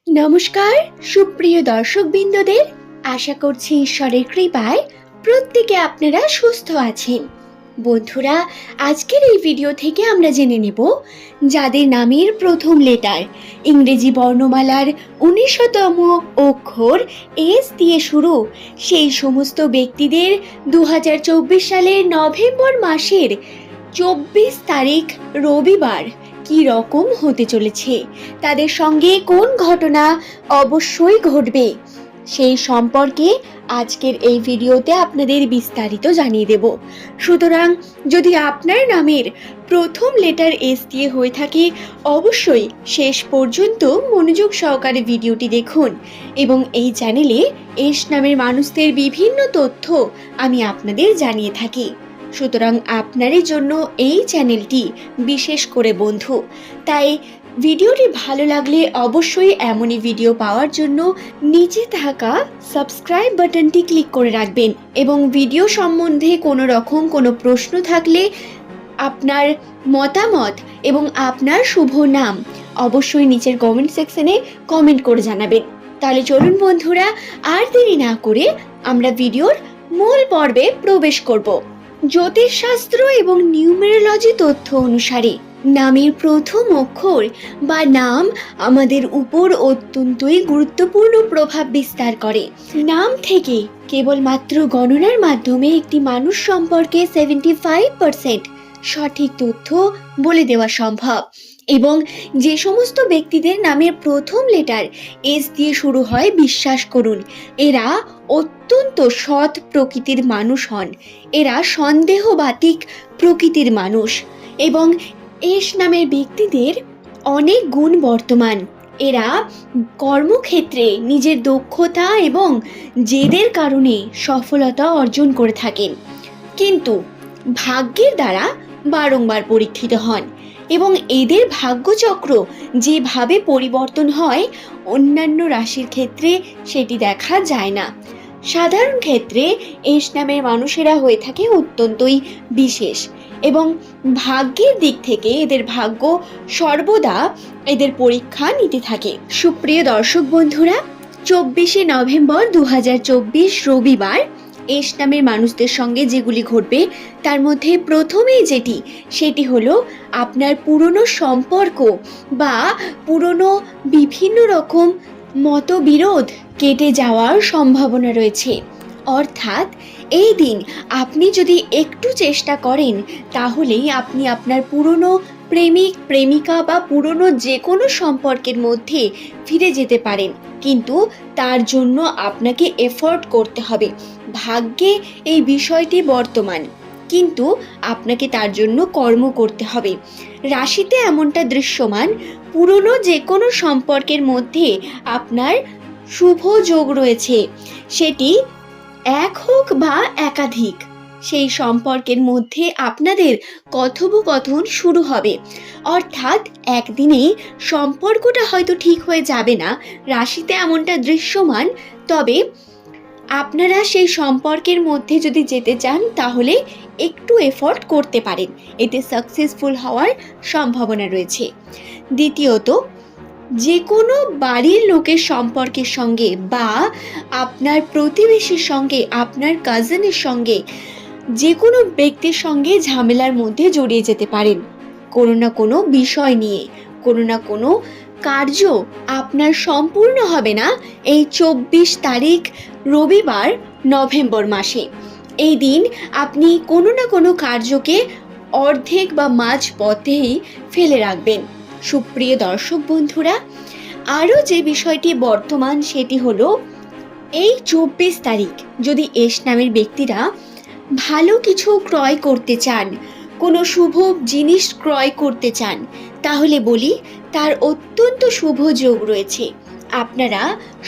নমস্কার সুপ্রিয় দর্শকবৃন্দদের, আশা করছি ঈশ্বরের কৃপায় প্রত্যেকে আপনারা সুস্থ আছেন। বন্ধুরা, আজকের এই ভিডিও থেকে আমরা জেনে নেব যাদের নামের প্রথম লেটার ইংরেজি বর্ণমালার ১৯তম অক্ষর এস দিয়ে শুরু, সেই সমস্ত ব্যক্তিদের ২০২৪ সালের নভেম্বর মাসের ২৪ তারিখ রবিবার কি রকম হতে চলেছে, তাদের সঙ্গে কোন ঘটনা অবশ্যই ঘটবে, সেই সম্পর্কে আজকের এই ভিডিওতে আপনাদের বিস্তারিত জানিয়ে দেব। সুতরাং যদি আপনার নামের প্রথম লেটার এস দিয়ে হয়ে থাকে, অবশ্যই শেষ পর্যন্ত মনোযোগ সহকারে ভিডিওটি দেখুন এবং এই চ্যানেলে এস নামের মানুষদের বিভিন্ন তথ্য আমি আপনাদের জানিয়ে থাকি। সুতরাং আপনারই জন্য এই চ্যানেলটি বিশেষ করে বন্ধু। তাই ভিডিওটি ভালো লাগলে অবশ্যই এমনই ভিডিও পাওয়ার জন্য নিচে থাকা সাবস্ক্রাইব বাটনটি ক্লিক করে রাখবেন এবং ভিডিও সম্বন্ধে কোনো প্রশ্ন থাকলে আপনার মতামত এবং আপনার শুভ নাম অবশ্যই নিচের কমেন্ট সেকশনে কমেন্ট করে জানাবেন। তাহলে চলুন বন্ধুরা, আর দেরি না করে আমরা ভিডিওর মূল পর্বে প্রবেশ করব। জ্যোতিষশাস্ত্র এবং নিউমেরোলজি তথ্য অনুসারে নামের প্রথম অক্ষর বা নাম আমাদের উপর অত্যন্তই গুরুত্বপূর্ণ প্রভাব বিস্তার করে। নাম থেকে কেবলমাত্র গণনার মাধ্যমে একটি মানুষ সম্পর্কে 75% সঠিক তথ্য বলে দেওয়া সম্ভব এবং যে সমস্ত ব্যক্তিদের নামের প্রথম লেটার এস দিয়ে শুরু হয়, বিশ্বাস করুন এরা অত্যন্ত সৎ প্রকৃতির মানুষ হন। এরা সন্দেহবাতিক প্রকৃতির মানুষ এবং এস নামের ব্যক্তিদের অনেক গুণ বর্তমান। এরা কর্মক্ষেত্রে নিজের দক্ষতা এবং জেদের কারণে সফলতা অর্জন করে থাকেন, কিন্তু ভাগ্যের দ্বারা বারংবার পরীক্ষিত হন এবং এদের ভাগ্যচক্র যেভাবে পরিবর্তন হয় অন্যান্য রাশির ক্ষেত্রে সেটি দেখা যায় না। সাধারণ ক্ষেত্রে এস নামের মানুষেরা হয়ে থাকে অত্যন্তই বিশেষ এবং ভাগ্যের দিক থেকে এদের ভাগ্য সর্বদা এদের পরীক্ষা নিতে থাকে। সুপ্রিয় দর্শক বন্ধুরা, ২৪শে নভেম্বর ২০২৪ রবিবার এস নামের মানুষদের সঙ্গে যেগুলি ঘটবে তার মধ্যে প্রথমেই সেটি হলো আপনার পুরনো সম্পর্ক বা পুরনো বিভিন্ন রকম মতবিরোধ কেটে যাওয়ার সম্ভাবনা রয়েছে। অর্থাৎ এই দিন আপনি যদি একটু চেষ্টা করেন তাহলেই আপনি আপনার পুরনো প্রেমিক প্রেমিকা বা পুরনো যে কোনো সম্পর্কের মধ্যে ফিরে যেতে পারেন, কিন্তু তার জন্য আপনাকে এফোর্ট করতে হবে। ভাগ্যে এই বিষয়টি বর্তমান, কিন্তু আপনাকে তার জন্য কর্ম করতে হবে। রাশিতে এমনটা দৃশ্যমান, পুরনো যে কোনো সম্পর্কের মধ্যে আপনার শুভ যোগ রয়েছে, সেটি এক হোক বা একাধিক, সেই সম্পর্কের মধ্যে আপনাদের কথোপকথন শুরু হবে। অর্থাৎ একদিনেই সম্পর্কটা হয়তো ঠিক হয়ে যাবে না, রাশিতে এমনটা দৃশ্যমান, তবে আপনারা সেই সম্পর্কের মধ্যে যদি যেতে চান তাহলে একটু এফোর্ট করতে পারেন, এতে সাকসেসফুল হওয়ার সম্ভাবনা রয়েছে। দ্বিতীয়ত, যে কোনো বাড়ির লোকের সম্পর্কের সঙ্গে বা আপনার প্রতিবেশীর সঙ্গে, আপনার কাজিনের সঙ্গে, যে কোনো ব্যক্তির সঙ্গে ঝামেলার মধ্যে জড়িয়ে যেতে পারেন। কোনো না কোনো বিষয় নিয়ে কোনো না কোনো কার্য আপনার সম্পূর্ণ হবে না এই ২৪ তারিখ রবিবার নভেম্বর মাসে। এই দিন আপনি কোনো না কোনো কার্যকে অর্ধেক বা মাঝ পথেই ফেলে রাখবেন। সুপ্রিয় দর্শক বন্ধুরা, আরও যে বিষয়টি বর্তমান সেটি হলো এই ২৪ তারিখ যদি এস নামের ব্যক্তিরা ভালো কিছু ক্রয় করতে চান, কোনো শুভ জিনিস ক্রয় করতে চান, তাহলে বলি তার অত্যন্ত শুভ যোগ রয়েছে। আপনারা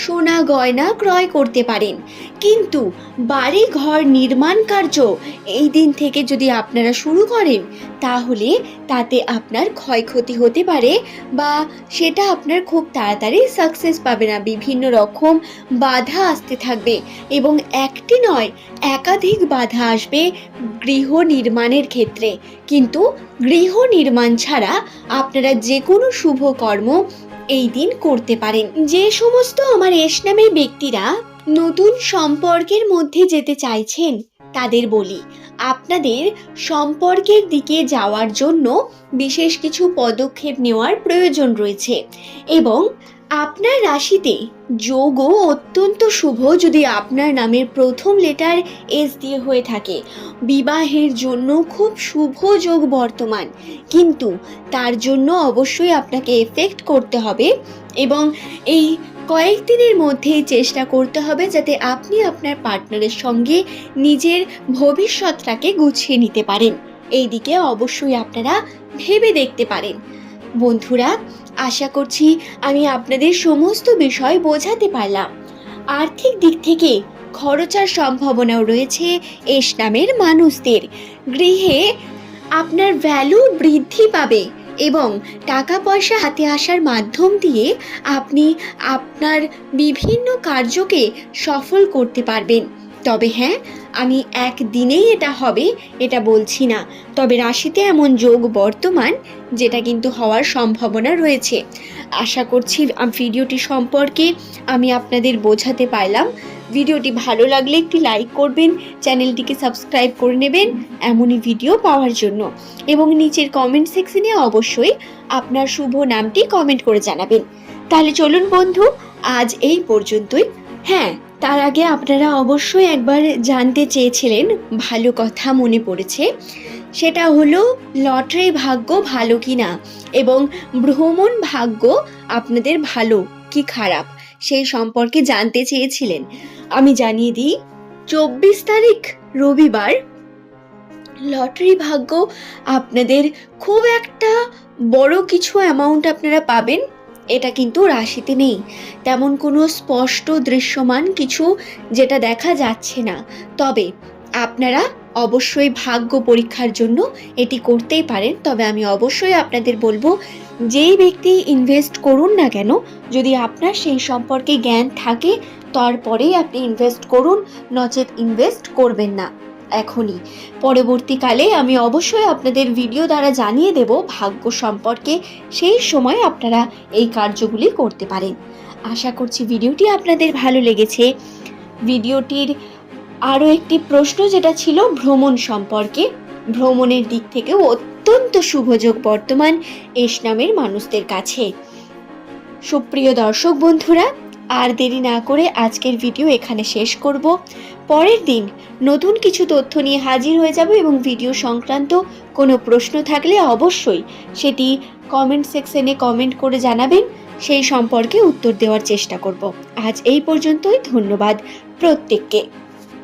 সোনা গয়না ক্রয় করতে পারেন, কিন্তু বাড়ি ঘর নির্মাণ কার্য এই দিন থেকে যদি আপনারা শুরু করেন তাহলে তাতে আপনার ক্ষয়ক্ষতি হতে পারে বা সেটা আপনার খুব তাড়াতাড়ি সাকসেস পাবে না। বিভিন্ন রকম বাধা আসতে থাকবে এবং একটি নয় একাধিক বাধা আসবে গৃহ নির্মাণের ক্ষেত্রে, কিন্তু গৃহ নির্মাণ ছাড়া আপনারা যে কোনো শুভ কর্ম এই দিন করতে পারেন। যে সমস্ত আমার এস নামের ব্যক্তিরা নতুন সম্পর্কের মধ্যে যেতে চাইছেন তাদের বলি, আপনাদের সম্পর্কের দিকে যাওয়ার জন্য বিশেষ কিছু পদক্ষেপ নেওয়ার প্রয়োজন রয়েছে এবং আপনার রাশিতে যোগও অত্যন্ত শুভ যদি আপনার নামের প্রথম লেটার এস দিয়ে হয়ে থাকে। বিবাহের জন্য খুব শুভ যোগ বর্তমান, কিন্তু তার জন্য অবশ্যই আপনাকে এফেক্ট করতে হবে এবং এই কয়েকদিনের মধ্যেই চেষ্টা করতে হবে যাতে আপনি আপনার পার্টনারের সঙ্গে নিজের ভবিষ্যৎটাকে গুছিয়ে নিতে পারেন। এই দিকে অবশ্যই আপনারা ভেবে দেখতে পারেন। বন্ধুরা, আশা করছি আমি আপনাদের সমস্ত বিষয় বোঝাতে পারলাম। আর্থিক দিক থেকে খরচার সম্ভাবনাও রয়েছে এস নামের মানুষদের। গৃহে আপনার ভ্যালু বৃদ্ধি পাবে এবং টাকা পয়সা হাতে আসার মাধ্যম দিয়ে আপনি আপনার বিভিন্ন কার্যকে সফল করতে পারবেন। তবে হ্যাঁ, আমি একদিনেই এটা হবে এটা বলছি না, তবে রাশিতে এমন যোগ বর্তমান যেটা কিন্তু হওয়ার সম্ভাবনা রয়েছে। আশা করছি ভিডিওটি সম্পর্কে আমি আপনাদের বোঝাতে পারলাম। ভিডিওটি ভালো লাগলে একটি লাইক করবেন, চ্যানেলটিকে সাবস্ক্রাইব করে নেবেন এমনই ভিডিও পাওয়ার জন্য, এবং নিচের কমেন্ট সেকশনে অবশ্যই আপনার শুভ নামটি কমেন্ট করে জানাবেন। তাহলে চলুন বন্ধু, আজ এই পর্যন্তই। হ্যাঁ, তার আগে আপনারা অবশ্যই একবার জানতে চেয়েছিলেন, ভালো কথা মনে পড়েছে, সেটা হলো লটারি ভাগ্য ভালো কি না এবং ভ্রমণ ভাগ্য আপনাদের ভালো কি খারাপ সেই সম্পর্কে জানতে চেয়েছিলেন। আমি জানিয়ে দিই, 24 তারিখ রবিবার লটারি ভাগ্য আপনাদের খুব একটা বড় কিছু অ্যামাউন্ট আপনারা পাবেন এটা কিন্তু রাশিতে নেই, তেমন কোনো স্পষ্ট দৃশ্যমান কিছু যেটা দেখা যাচ্ছে না। তবে আপনারা অবশ্যই ভাগ্য পরীক্ষার জন্য এটি করতেই পারেন। তবে আমি অবশ্যই আপনাদের বলবো, যেই ব্যক্তি ইনভেস্ট করুন না কেন, যদি আপনার সেই সম্পর্কে জ্ঞান থাকে তারপরেই আপনি ইনভেস্ট করুন, নচেত ইনভেস্ট করবেন না এখনই। পরবর্তীকালে আমি অবশ্যই আপনাদের ভিডিও দ্বারা জানিয়ে দেব ভাগ্য সম্পর্কে, সেই সময় আপনারা এই কার্যগুলি করতে পারেন। আশা করছি ভিডিওটি আপনাদের ভালো লেগেছে। ভিডিওটির আরও একটি প্রশ্ন যেটা ছিল ভ্রমণ সম্পর্কে, ভ্রমণের দিক থেকেও অত্যন্ত শুভযোগ বর্তমান এস নামের মানুষদের কাছে। সুপ্রিয় দর্শক বন্ধুরা, আর দেরি না করে আজকের ভিডিও এখানে শেষ করব। পরের দিন নতুন কিছু তথ্য নিয়ে হাজির হয়ে যাব এবং ভিডিও সংক্রান্ত কোনো প্রশ্ন থাকলে অবশ্যই সেটি কমেন্ট সেকশনে কমেন্ট করে জানাবেন, সেই সম্পর্কে উত্তর দেওয়ার চেষ্টা করব। আজ এই পর্যন্তই, ধন্যবাদ প্রত্যেককে।